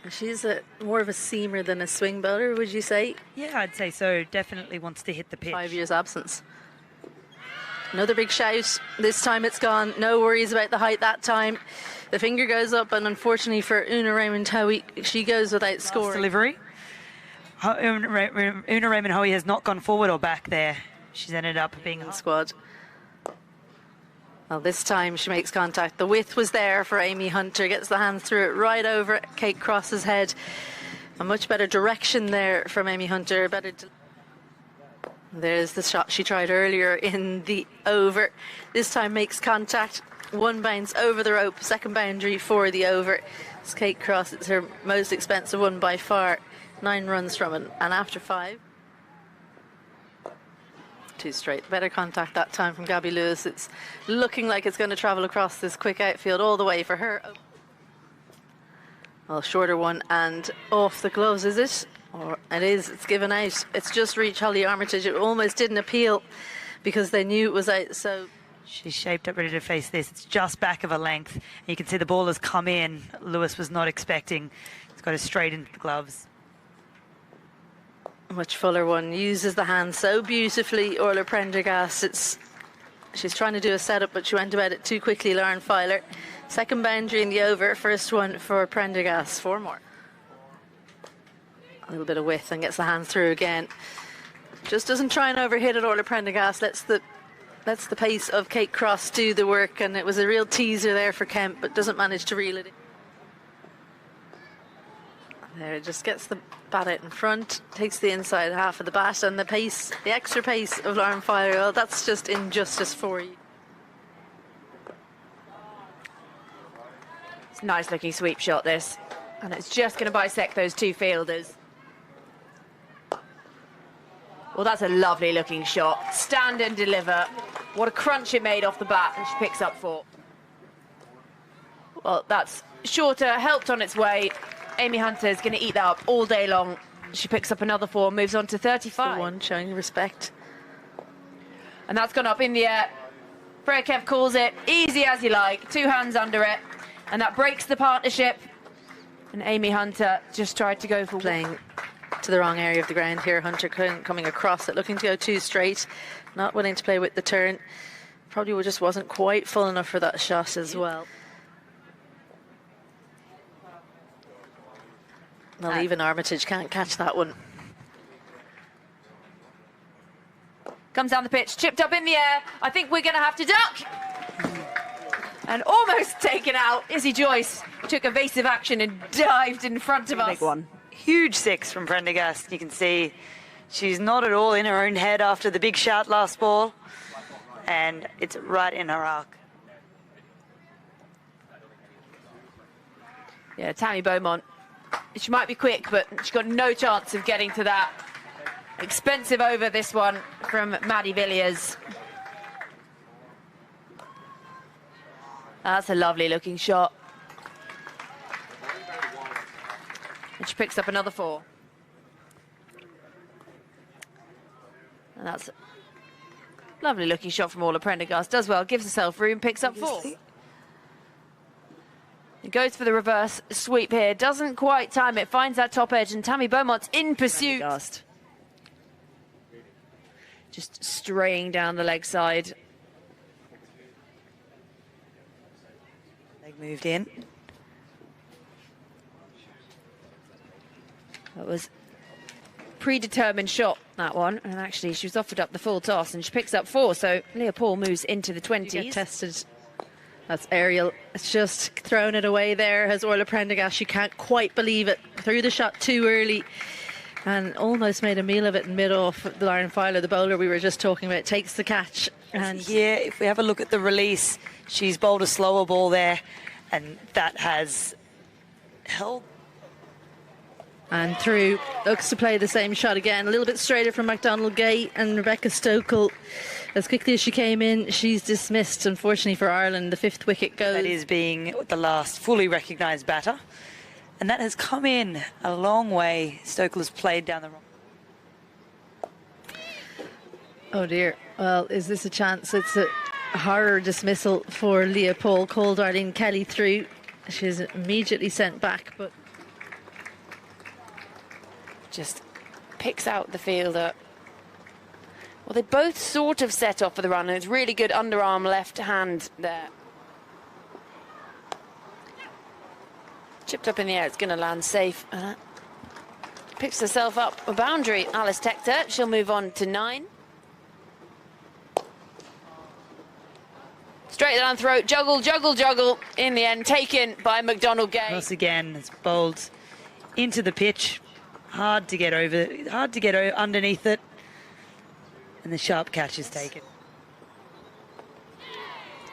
She's more of a seamer than a swing bowler, would you say? Yeah, I'd say so. Definitely wants to hit the pitch. 5 years absence. Another big shout. This time it's gone. No worries about the height that time. The finger goes up, and unfortunately for Una Raymond Hoey, she goes without scoring. Last delivery. Una Raymond Hoey has not gone forward or back there. She's ended up being in the squad. Well, this time she makes contact. The width was there for Amy Hunter. Gets the hands through it right over Kate Cross's head. A much better direction there from Amy Hunter. There's the shot she tried earlier in the over. This time makes contact. One bounce over the rope. Second boundary for the over. It's Kate Cross. It's her most expensive one by far. 9 runs from it. And after 5. 2 straight. Better contact that time from Gabby Lewis. It's looking like it's going to travel across this quick outfield all the way for her. Well, shorter one and off the gloves, is it? Or it is. It's given out. It's just reached Holly Armitage. It almost didn't appeal because they knew it was out. So she's shaped up, ready to face this. It's just back of a length. You can see the ball has come in. Lewis was not expecting. It's got it straight into the gloves. Much fuller one. Uses the hand so beautifully, Orla Prendergast. She's trying to do a setup, but she went about it too quickly, Lauren Filer. Second boundary in the over. First one for Prendergast. 4 more. A little bit of width and gets the hand through again. Just doesn't try and overhit it, Orla Prendergast. Lets the pace of Kate Cross do the work, and it was a real teaser there for Kemp, but doesn't manage to reel it in. There, it just gets the bat out in front, takes the inside half of the bat, and the pace, the extra pace of Lauren Filer, well, that's just injustice for you. It's a nice looking sweep shot, this, and it's just going to bisect those 2 fielders. Well, that's a lovely looking shot. Stand and deliver. What a crunch it made off the bat, and she picks up 4. Well, that's shorter, helped on its way. Amy Hunter is going to eat that up all day long. She picks up another 4, moves on to 35. 1 showing respect. And that's gone up in the air. Freya Kev calls it easy as you like. 2 hands under it. And that breaks the partnership. And Amy Hunter just tried to go for playing to the wrong area of the ground here. Hunter coming across it, looking to go 2 straight. Not willing to play with the turn. Probably just wasn't quite full enough for that shot as well. Well, even Armitage can't catch that one. Comes down the pitch, chipped up in the air. I think we're going to have to duck. And almost taken out. Izzy Joyce took evasive action and dived in front of us. Big one. Huge 6 from Prendergast. You can see she's not at all in her own head after the big shout last ball. And it's right in her arc. Yeah, Tammy Beaumont. She might be quick, but she's got no chance of getting to that. Expensive over, this one from Maddie Villiers. That's a lovely looking shot. And she picks up another 4. And that's a lovely looking shot from Orla Prendergast. Does well, gives herself room, picks up 4. It goes for the reverse sweep here. Doesn't quite time it. Finds that top edge, and Tammy Beaumont's in pursuit. Just straying down the leg side. Leg moved in. That was predetermined shot, that one. And actually, she was offered up the full toss, and she picks up 4. So Leah Paul moves into the 20s. Get tested. That's Ariel. It's just thrown it away there. Has Orla Prendergast. She can't quite believe it. Threw the shot too early and almost made a meal of it in mid-off. Lauren Filer, the bowler we were just talking about, takes the catch. And here, if we have a look at the release, she's bowled a slower ball there, and that has held. And through, looks to play the same shot again. A little bit straighter from MacDonald Gay, and Rebecca Stokel, as quickly as she came in, she's dismissed. Unfortunately for Ireland, the 5th wicket goes. That is being the last fully recognised batter. And that has come in a long way. Stokel has played down the wrong. Oh dear. Well, is this a chance? It's a horror dismissal for Leah Paul. Called Arlene Kelly through. She's immediately sent back, but just picks out the fielder. Well, they both sort of set off for the run, and it's really good underarm left hand there. Chipped up in the air, it's going to land safe. Picks herself up a boundary, Alice Tector. She'll move on to 9. Straight down throat, juggle, juggle, juggle. In the end, taken by McDonald Gay. Once again, it's bowled into the pitch. Hard to get over, underneath it. And the sharp catch is taken.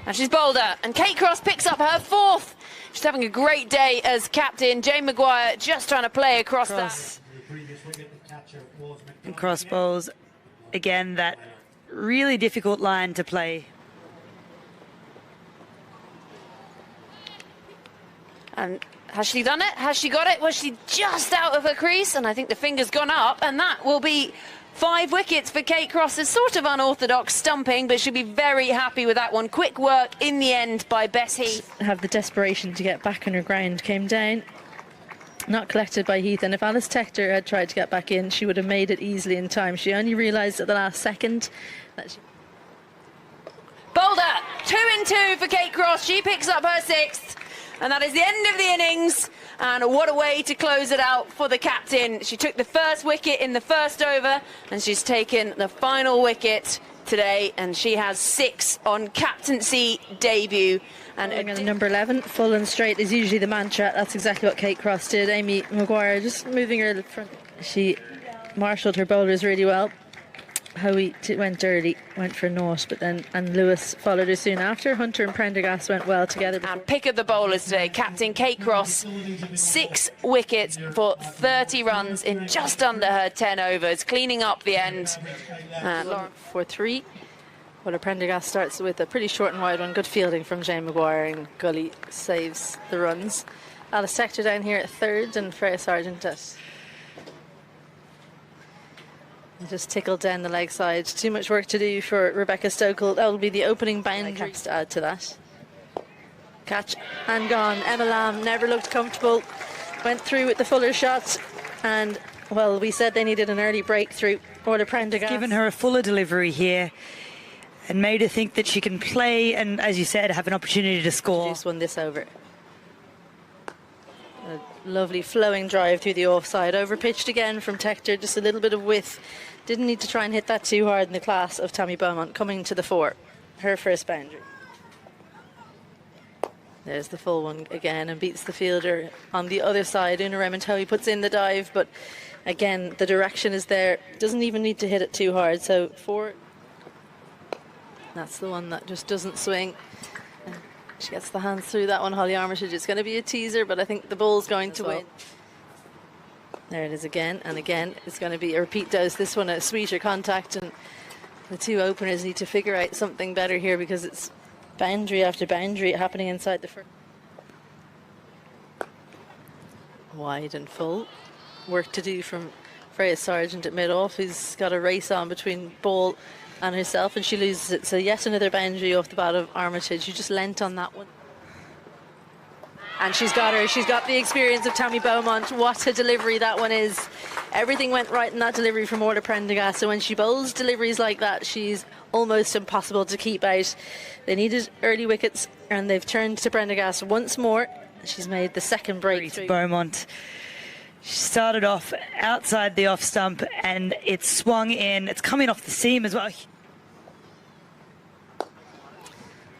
And she's bowled her, and Kate Cross picks up her 4th. She's having a great day as captain. Jane Maguire just trying to play across that. And cross bowls. Again, that really difficult line to play. And has she done it? Has she got it? Was she just out of her crease? And I think the finger's gone up, and that will be 5 wickets for Kate Cross. It's sort of unorthodox stumping, but she'll be very happy with that one. Quick work in the end by Bess Heath. Have the desperation to get back on her ground, came down, not collected by Heath, and if Alice Tector had tried to get back in, she would have made it easily in time. She only realised at the last second that she... Boulder, 2 in 2 for Kate Cross. She picks up her 6th. And that is the end of the innings. And what a way to close it out for the captain. She took the first wicket in the first over, and she's taken the final wicket today. And she has 6 on captaincy debut. And number 11, full and straight is usually the mantra. That's exactly what Kate Cross did. Amy Maguire just moving her front. She marshalled her bowlers really well. Howie went early, went for naught, but then Lewis followed her soon after. Hunter and Prendergast went well together. And pick of the bowlers today, captain Kate Cross, 6 wickets for 30 runs in just under her 10 overs, cleaning up the end. For 3. Well, Prendergast starts with a pretty short and wide one. Good fielding from Jane Maguire, and Gully saves the runs. Alice Tector down here at 3rd, and Freya Sargent at... Just tickled down the leg side. Too much work to do for Rebecca Stokel. That will be the opening boundary to add to that. Catch and gone. Emma Lamb never looked comfortable. Went through with the fuller shot, and well, we said they needed an early breakthrough. Orla Prendergast Given her a fuller delivery here and made her think that she can play and, as you said, have an opportunity to score. Just won this over. A lovely flowing drive through the offside. Overpitched again from Tector, just a little bit of width. Didn't need to try and hit that too hard in the class of Tammy Beaumont coming to the 4. Her first boundary. There's the full one again and beats the fielder on the other side. Una Remontowi puts in the dive, but again, the direction is there. Doesn't even need to hit it too hard. So 4. That's the one that just doesn't swing. She gets the hands through that one, Holly Armitage. It's going to be a teaser, but I think the ball's going to win. There it is again, and again, it's going to be a repeat dose. This one a sweeter contact, and the 2 openers need to figure out something better here because it's boundary after boundary happening inside the first. Wide and full. Work to do from Freya Sargent at mid-off, who's got a race on between ball and herself, and she loses it. So yet another boundary off the bat of Armitage, who just leant on that one. And she's got her. She's got the experience of Tammy Beaumont. What a delivery that one is. Everything went right in that delivery from Orla Prendergast. So when she bowls deliveries like that, she's almost impossible to keep out. They needed early wickets, and they've turned to Prendergast once more. She's made the second breakthrough. Beaumont. She started off outside the off stump, and it's swung in. It's coming off the seam as well.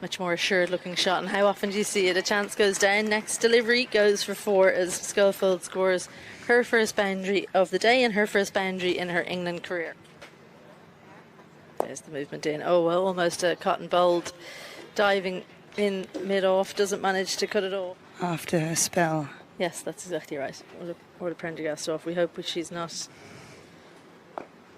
Much more assured looking shot, and how often do you see it? A chance goes down, next delivery goes for 4 as Schofield scores her first boundary of the day and her first boundary in her England career. There's the movement in. Oh well, almost a cotton bowled, diving in mid-off, doesn't manage to cut it off. After her spell. Yes, that's exactly right. Orla Prendergast off. We hope she's not.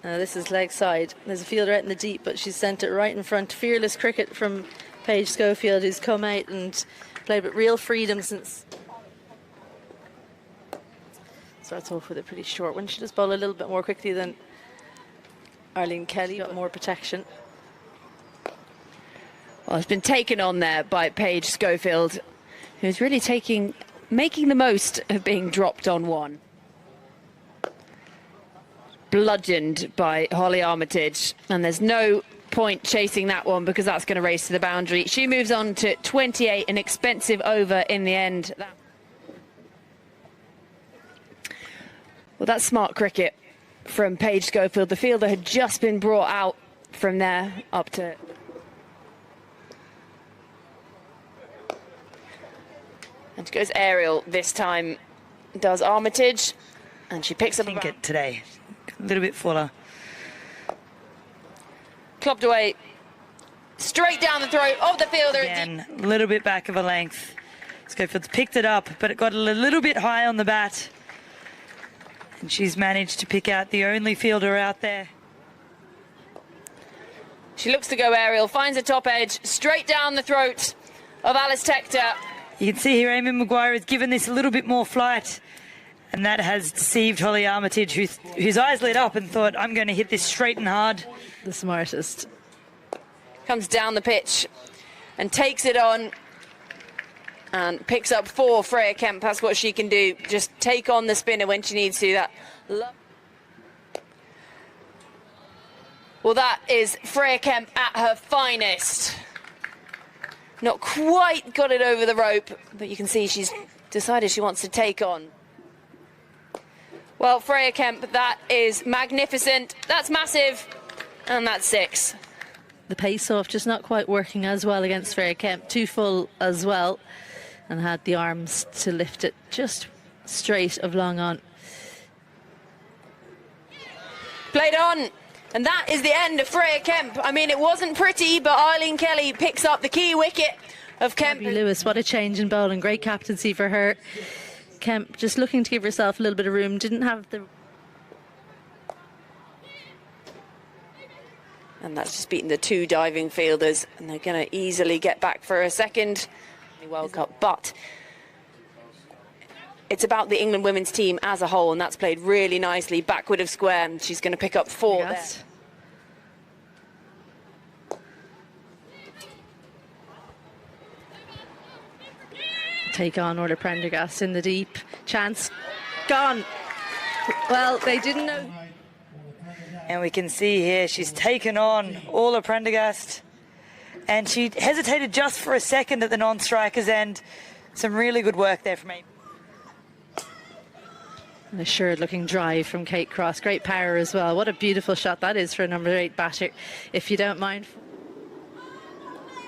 This is leg side. There's a fielder out in the deep, but she's sent it right in front. Fearless cricket from Paige Schofield, who's come out and played with real freedom since. Starts off with a pretty short one. She does bowl a little bit more quickly than Arlene Kelly, got more protection. Well, it's been taken on there by Paige Schofield, who's really making the most of being dropped on 1. bludgeoned by Holly Armitage. And there's no point chasing that one because that's going to race to the boundary. She moves on to 28, an expensive over in the end. Well, that's smart cricket from Paige Schofield. The fielder had just been brought out from there up to... And goes aerial this time, does Armitage, and she picks up I think it today. A little bit fuller. Clopped away, straight down the throat of the fielder. Again, a little bit back of a length. Schofield's picked it up, but it got a little bit high on the bat. And she's managed to pick out the only fielder out there. She looks to go aerial, finds a top edge, straight down the throat of Alice Tector. You can see here Amy Maguire has given this a little bit more flight, and that has deceived Holly Armitage, whose eyes lit up and thought, I'm going to hit this straight and hard. The smartest. Comes down the pitch and takes it on and picks up 4. Freya Kemp, that's what she can do. Just take on the spinner when she needs to. Well, that is Freya Kemp at her finest. Not quite got it over the rope, but you can see she's decided she wants to take on. Well, Freya Kemp, that is magnificent. That's massive. And that's 6. The pace off just not quite working as well against Freya Kemp. Too full as well. And had the arms to lift it just straight of long on. Played on. And that is the end of Freya Kemp. I mean, it wasn't pretty, but Eileen Kelly picks up the key wicket of Kemp. Abby Lewis, what a change in bowling. Great captaincy for her. Kemp just looking to give herself a little bit of room. Didn't have the... And that's just beaten the 2 diving fielders. And they're going to easily get back for a second World Cup. But it's about the England women's team as a whole. And that's played really nicely. Backward of square. And she's going to pick up 4 Yes. there. Take on Orla Prendergast in the deep. Chance gone. Well, they didn't know. And we can see here she's taken on Orla Prendergast. And she hesitated just for a second at the non-striker's end. Some really good work there from Amy. An assured looking drive from Kate Cross. Great power as well. What a beautiful shot that is for a number 8 batter. If you don't mind.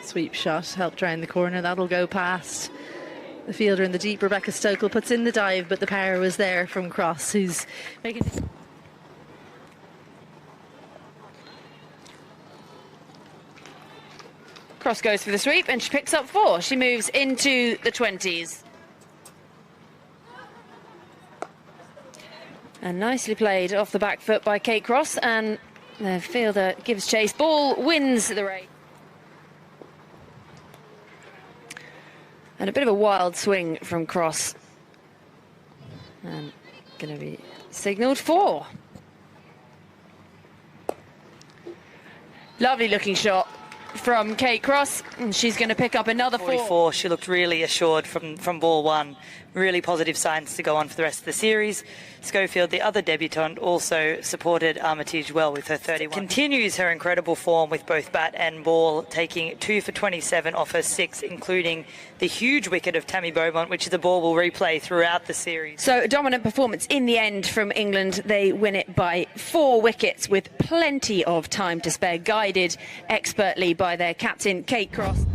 Sweep shot, helped round the corner. That'll go past the fielder in the deep. Rebecca Stokel puts in the dive, but the power was there from Cross, who's making... Cross goes for the sweep and she picks up 4. She moves into the 20s. And nicely played off the back foot by Kate Cross, and the fielder gives chase. Ball wins the race. And a bit of a wild swing from Cross. And going to be signalled 4. Lovely looking shot from Kate Cross, and she's going to pick up another 44. She looked really assured from ball 1. Really positive signs to go on for the rest of the series. Schofield, the other debutant, also supported Armitage well with her 31. Continues her incredible form with both bat and ball, taking 2 for 27 off her 6, including the huge wicket of Tammy Beaumont, which is a ball we'll replay throughout the series. So a dominant performance in the end from England. They win it by 4 wickets with plenty of time to spare, guided expertly by their captain, Kate Cross.